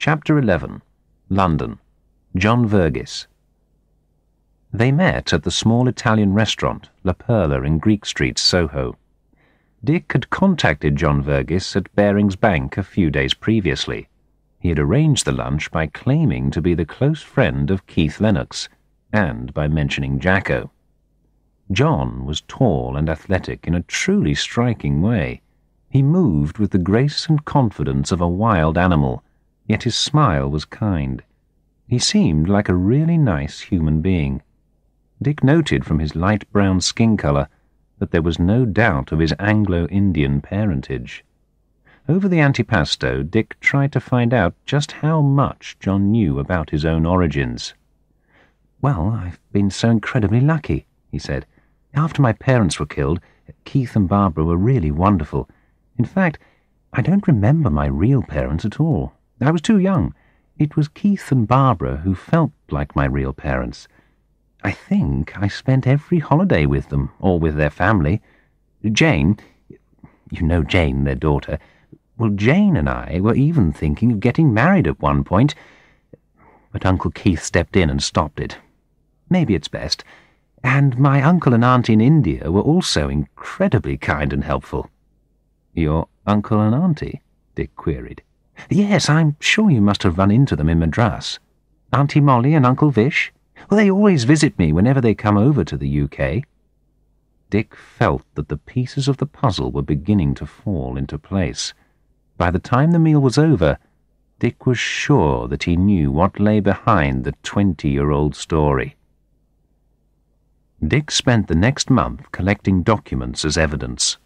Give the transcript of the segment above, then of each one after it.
Chapter 11. London. John Verghese. They met at the small Italian restaurant, La Perla in Greek Street, Soho. Dick had contacted John Verghese at Barings Bank a few days previously. He had arranged the lunch by claiming to be the close friend of Keith Lennox, and by mentioning Jacko. John was tall and athletic in a truly striking way. He moved with the grace and confidence of a wild animal, yet his smile was kind. He seemed like a really nice human being. Dick noted from his light brown skin colour that there was no doubt of his Anglo-Indian parentage. Over the antipasto, Dick tried to find out just how much John knew about his own origins. "Well, I've been so incredibly lucky," he said. "After my parents were killed, Keith and Barbara were really wonderful. In fact, I don't remember my real parents at all. I was too young. It was Keith and Barbara who felt like my real parents. I think I spent every holiday with them, or with their family. Jane, you know Jane, their daughter, well, Jane and I were even thinking of getting married at one point, but Uncle Keith stepped in and stopped it. Maybe it's best. And my uncle and aunt in India were also incredibly kind and helpful." "Your uncle and auntie?" Dick queried. "Yes, I'm sure you must have run into them in Madras. Auntie Molly and Uncle Vish? Well, they always visit me whenever they come over to the UK." Dick felt that the pieces of the puzzle were beginning to fall into place. By the time the meal was over, Dick was sure that he knew what lay behind the 20-year-old story. Dick spent the next month collecting documents as evidence.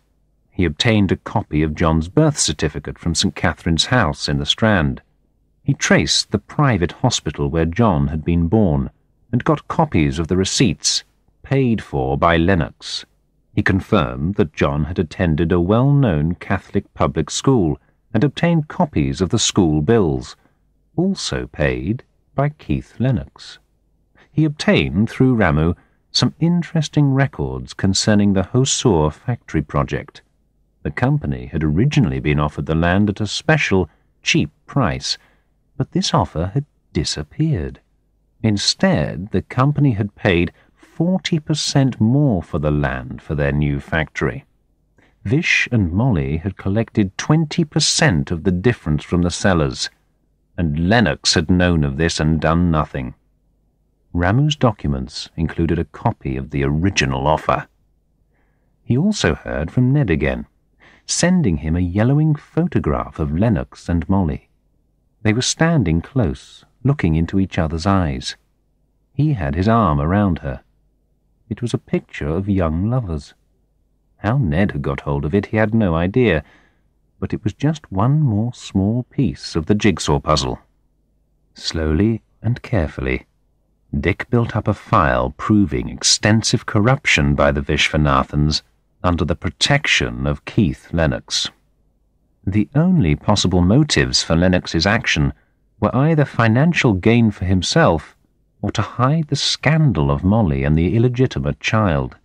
He obtained a copy of John's birth certificate from St. Catherine's House in the Strand. He traced the private hospital where John had been born, and got copies of the receipts, paid for by Lennox. He confirmed that John had attended a well-known Catholic public school, and obtained copies of the school bills, also paid by Keith Lennox. He obtained, through Ramu, some interesting records concerning the Hosur factory project. The company had originally been offered the land at a special, cheap price, but this offer had disappeared. Instead, the company had paid 40% more for the land for their new factory. Vish and Molly had collected 20% of the difference from the sellers, and Lennox had known of this and done nothing. Ramu's documents included a copy of the original offer. He also heard from Ned again, sending him a yellowing photograph of Lennox and Molly. They were standing close, looking into each other's eyes. He had his arm around her. It was a picture of young lovers. How Ned had got hold of it, he had no idea, but it was just one more small piece of the jigsaw puzzle. Slowly and carefully, Dick built up a file proving extensive corruption by the Vishwanathans under the protection of Keith Lennox. The only possible motives for Lennox's action were either financial gain for himself or to hide the scandal of Molly and the illegitimate child.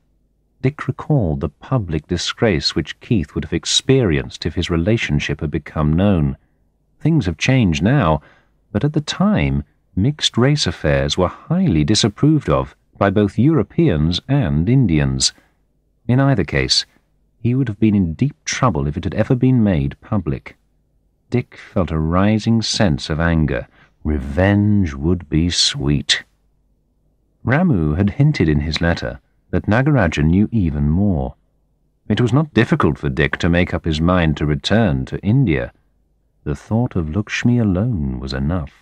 Dick recalled the public disgrace which Keith would have experienced if his relationship had become known. Things have changed now, but at the time, mixed-race affairs were highly disapproved of by both Europeans and Indians. In either case, he would have been in deep trouble if it had ever been made public. Dick felt a rising sense of anger. Revenge would be sweet. Ramu had hinted in his letter that Nagarajan knew even more. It was not difficult for Dick to make up his mind to return to India. The thought of Lakshmi alone was enough.